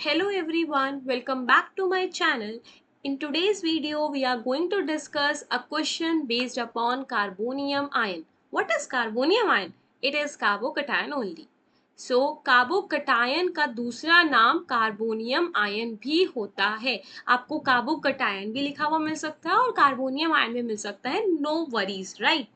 Hello everyone, welcome back to my channel. In today's video, we are going to discuss a question based upon carbonium ion. What is carbonium ion? It is carbocation only. So carbocation का दूसरा नाम carbonium ion भी होता है. आपको carbocation भी लिखा हुआ मिल सकता है और कार्बोनियम आयन भी मिल सकता है. No worries, right.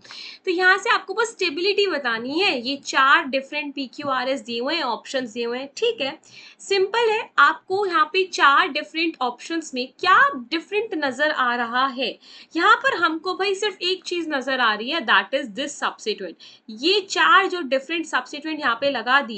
तो यहाँ से आपको बस स्टेबिलिटी बतानी है. ये 4 डिफरेंट PQRS दिए हुए हैं, ऑप्शंस दिए हुए हैं. ठीक है, सिंपल है. आपको यहाँ पे 4 डिफरेंट ऑप्शंस में क्या डिफरेंट नजर आ रहा है. यहाँ पर हमको भाई सिर्फ एक चीज नजर आ रही है, दैट इज दिस सब्स्टिट्यूएंट. ये 4 जो डिफरेंट सब्स्टिट्यूएंट यहाँ पे लगा दिए,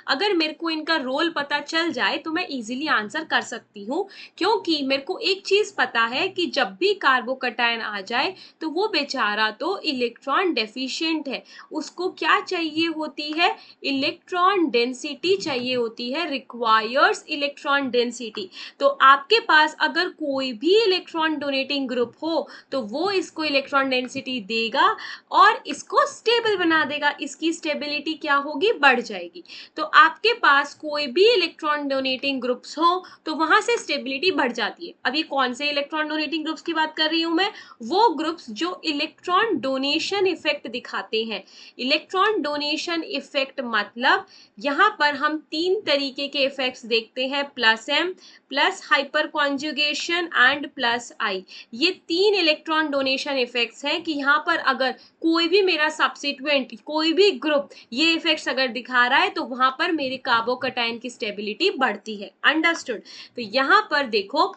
अगर मेरे को इनका रोल पता चल जाए तो मैं इजीली आंसर कर सकती हूँ. क्योंकि मेरे को एक चीज पता है कि जब भी कार्बोकटायन आ जाए तो वो बेचारा तो इलेक्ट्रॉन डेफिशिएंट है. उसको क्या चाहिए होती है? इलेक्ट्रॉन डेंसिटी चाहिए होती है, रिक्वायर्स इलेक्ट्रॉन डेंसिटी. तो आपके पास अगर कोई भी इलेक्ट्रॉन डोनेटिंग ग्रुप हो तो वो इसको इलेक्ट्रॉन डेंसिटी देगा और इसको स्टेबल बना देगा. इसकी स्टेबिलिटी क्या होगी? बढ़ जाएगी. तो आपके पास कोई भी इलेक्ट्रॉन डोनेटिंग ग्रुप्स हो तो वहां से स्टेबिलिटी बढ़ जाती है. अब ये कौन से इलेक्ट्रॉन डोनेटिंग ग्रुप्स की बात कर रही हूं मैं? वो ग्रुप्स जो इलेक्ट्रॉन डोनेशन इफेक्ट दिखाते हैं. इलेक्ट्रॉन डोनेशन इफेक्ट मतलब यहाँ पर हम 3 तरीके के इफेक्ट्स देखते हैं, plus M, plus hyperconjugation and plus I. ये 3 इलेक्ट्रॉन डोनेशन इफेक्ट्स हैं कि यहाँ पर अगर कोई भी मेरा सब्स्टिट्यूएंट, कोई भी ग्रुप ये इफेक्ट्स अगर दिखा रहा है तो वहां पर मेरे कार्बोकटायन की स्टेबिलिटी बढ़ती है. अंडरस्टूड. तो यहाँ पर देखो,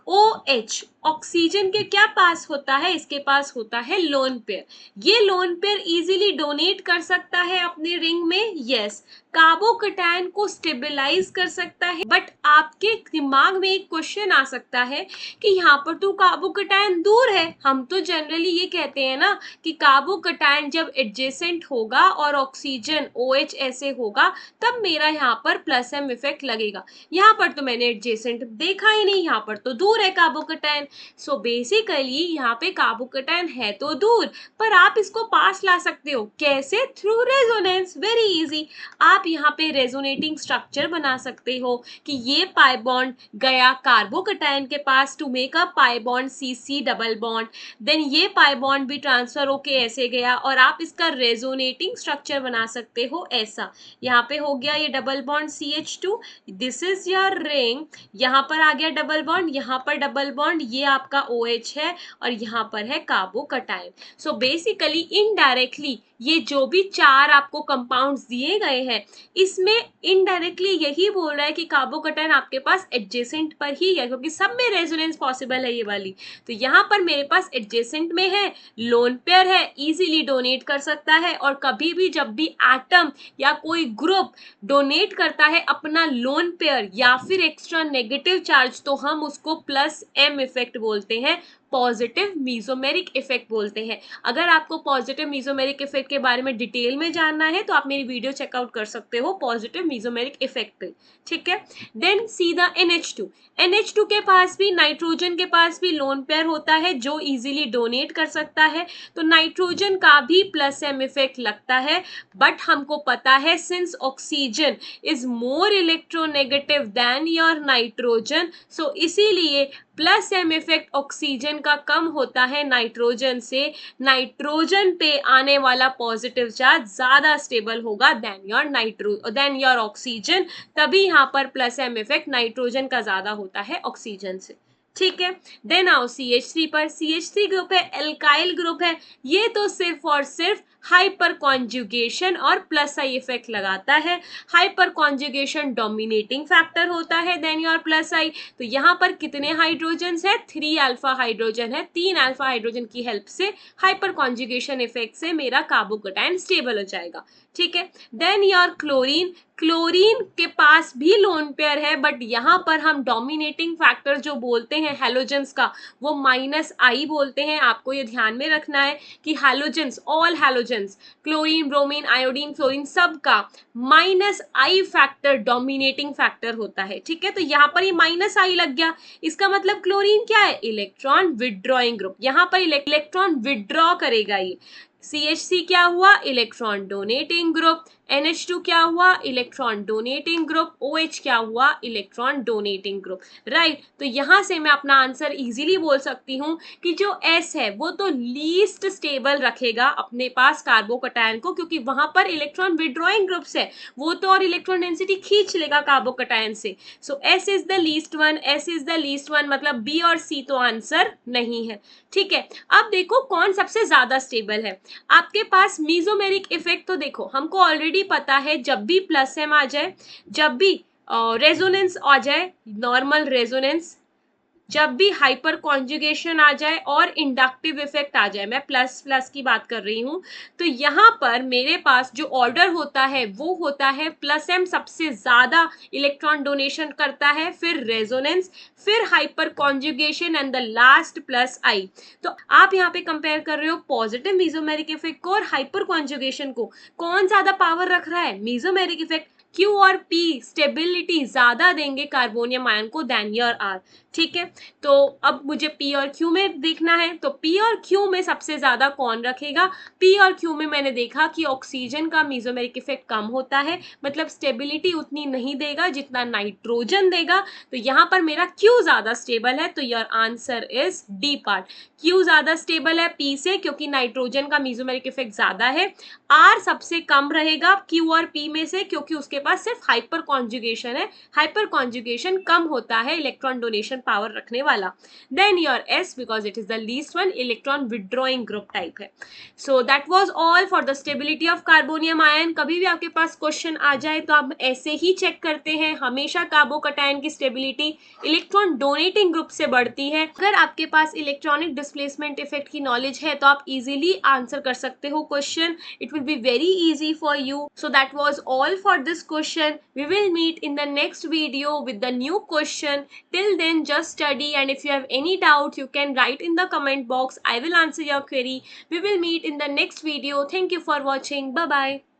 OH ऑक्सीजन के क्या पास होता है? इसके पास होता है लोन पेयर. ये लोन पेयर इजीली डोनेट कर सकता है अपने रिंग में. यस, कार्बोकटायन को स्टेबलाइज कर सकता है. बट आपके दिमाग में एक क्वेश्चन आ सकता है कि यहाँ पर तो कार्बोकटायन दूर है. हम तो जनरली ये कहते हैं ना कि कार्बोकटायन जब एडजेसेंट होगा और ऑक्सीजन OH ऐसे होगा तब मेरा यहाँ पर प्लस एम इफेक्ट लगेगा. यहाँ पर तो मैंने एडजेसेंट देखा ही नहीं, यहाँ पर तो दूर है कार्बोकटायन. सो बेसिकली यहाँ पे कार्बोकटायन है तो दूर, पर आप इसको पास ला सकते हो. कैसे? Through resonance. Very easy. आप यहाँ पे रेजोनेटिंग स्ट्रक्चर बना सकते हो कि ये पाई बॉन्ड गया कार्बोकटायन के पास to make a pi bond CC double bond. Then ये पाई बॉन्ड भी ट्रांसफर होके ऐसे गया और आप इसका रेजोनेटिंग स्ट्रक्चर बना सकते हो ऐसा. यहाँ पे हो गया ये double bond CH2. This is your ring. यहाँ पर आ गया डबल बॉन्ड, यहाँ पर डबल बॉन्ड, ये आपका OH है और यहाँ पर है कार्बोकटायन. सो बेसिकली इनडायरेक्टली ये जो भी 4 आपको कंपाउंड्स दिए गए हैं इसमें इनडायरेक्टली यही बोल रहा है कि कार्बोकटायन आपके पास एडजेसेंट पर ही है, क्योंकि सब में रेजोनेंस पॉसिबल है ये वाली. तो यहाँ पर मेरे पास एडजेसेंट में है, लोन पेयर है, इजीली डोनेट कर सकता है. और कभी भी जब भी एटम या कोई ग्रुप डोनेट करता है अपना लोन पेयर या फिर एक्स्ट्रा नेगेटिव चार्ज तो हम उसको प्लस एम इफेक्ट बोलते हैं, पॉजिटिव मीजोमेरिक इफेक्ट बोलते हैं. अगर आपको पॉजिटिव मीजोमेरिक इफेक्ट के बारे में डिटेल में जानना है तो आप मेरी वीडियो चेकआउट कर सकते हो पॉजिटिव मीजोमेरिक इफेक्ट पे. ठीक है. देन सीधा NH2 के पास भी, नाइट्रोजन के पास भी लोन पेयर होता है जो इजीली डोनेट कर सकता है. तो नाइट्रोजन का भी प्लस एम इफेक्ट लगता है. बट हमको पता है since oxygen is more electronegative than your nitrogen, so इसीलिए प्लस एम इफेक्ट ऑक्सीजन का कम होता है नाइट्रोजन से. नाइट्रोजन पे आने वाला पॉजिटिव चार्ज ज्यादा स्टेबल होगा देन योर ऑक्सीजन. तभी यहाँ पर प्लस एम इफेक्ट नाइट्रोजन का ज्यादा होता है ऑक्सीजन से. ठीक है. देन आओ CH3 पर. CH3 ग्रुप है, एल्काइल ग्रुप है. ये तो सिर्फ और सिर्फ हाइपर कॉन्जुगेशन और प्लस आई इफेक्ट लगाता है. हाइपर कॉन्जुगेशन डोमिनेटिंग फैक्टर होता है देन योर प्लस आई. तो यहाँ पर कितने हाइड्रोजन है? 3 अल्फा हाइड्रोजन है. 3 अल्फा हाइड्रोजन की हेल्प से हाइपर कॉन्जुगेशन इफेक्ट से मेरा कार्बोकटायन स्टेबल हो जाएगा. ठीक है. Then your chlorine. क्लोरीन के पास भी लोन पेयर है, बट यहाँ पर हम डोमिनेटिंग फैक्टर जो बोलते हैं हैलोजेंस का वो -I बोलते हैं. आपको ये ध्यान में रखना है कि halogens, all halogens, chlorine, bromine, iodine, fluorine, सब का -I फैक्टर डोमिनेटिंग फैक्टर होता है. ठीक है. तो यहाँ पर ये -I लग गया. इसका मतलब क्लोरीन क्या है? Electron withdrawing group. यहाँ पर इलेक्ट्रॉन विड्रॉ करेगा. ये CH3 क्या हुआ? Electron donating group. NH2 क्या हुआ, इलेक्ट्रॉन डोनेटिंग ग्रुप, OH क्या हुआ, इलेक्ट्रॉन डोनेटिंग ग्रुप, राइट। तो यहां से मैं अपना आंसर इजीली बोल सकती हूँ कि जो S है वो तो लीस्ट स्टेबल रखेगा अपने पास कार्बोकटायन को, क्योंकि वहां पर इलेक्ट्रॉन विड्रॉइंग ग्रुप्स है, वो तो और इलेक्ट्रॉन डेंसिटी खींच लेगा कार्बोकटायन से। सो S is the least one, S is the least one, मतलब B और C तो आंसर नहीं है, ठीक है। अब देखो कौन सबसे ज्यादा स्टेबल है। आपके पास मीजोमेरिक इफेक्ट तो देखो हमको ऑलरेडी पता है, जब भी प्लस एम आ जाए, जब भी रेजोनेंस आ जाए, नॉर्मल रेजोनेंस, जब भी हाइपर कॉन्जुगेशन आ जाए और इंडक्टिव इफेक्ट आ जाए, मैं प्लस प्लस की बात कर रही हूं, तो यहां पर मेरे पास जो ऑर्डर होता है वो होता है प्लस एम सबसे ज्यादा इलेक्ट्रॉन डोनेशन करता है, फिर रेजोनेंस, फिर hyperconjugation and the last plus I. तो आप यहाँ पे कंपेयर कर रहे हो पॉजिटिव मीजोमेरिक इफेक्ट को और हाइपर कॉन्जुगेशन को, कौन ज्यादा पावर रख रहा है, मीजोमेरिक इफेक्ट। Q और P स्टेबिलिटी ज्यादा देंगे कार्बोनियम आयन को देन योर R, ठीक है। तो अब मुझे P और Q में देखना है, तो P और Q में सबसे ज्यादा कौन रखेगा। P और Q में मैंने देखा कि ऑक्सीजन का मीजोमेरिक इफेक्ट कम होता है, मतलब स्टेबिलिटी उतनी नहीं देगा जितना नाइट्रोजन देगा, तो यहाँ पर मेरा Q ज्यादा स्टेबल है, तो your answer is D part. Q ज्यादा स्टेबल है P से, क्योंकि नाइट्रोजन का मीजोमेरिक इफेक्ट ज्यादा है। R सबसे कम रहेगा Q और P में से, क्योंकि उसके पास सिर्फ हाइपर कॉन्जुगेशन है, हाइपर कॉन्जुगेशन कम होता है इलेक्ट्रॉन डोनेशन पावर रखने वाला। Then your S because it is the least one, electron withdrawing group type है। So that was all for the stability of carbonium ion. कभी भी आपके पास क्वेश्चन आ जाए तो आप ऐसे ही चेक करते हैं, हमेशा कार्बोकटायन की स्टेबिलिटी इलेक्ट्रॉन डोनेटिंग ग्रुप से बढ़ती है। अगर आपके पास इलेक्ट्रॉनिक डिस्प्लेसमेंट इफेक्ट की नॉलेज है तो आप इजीली आंसर कर सकते हो question, it will be very easy for you. So that was all for this question. We will meet in the next video with the new question. Till then just study, and if you have any doubt you can write in the comment box. I will answer your query. We will meet in the next video. Thank you for watching. Bye bye.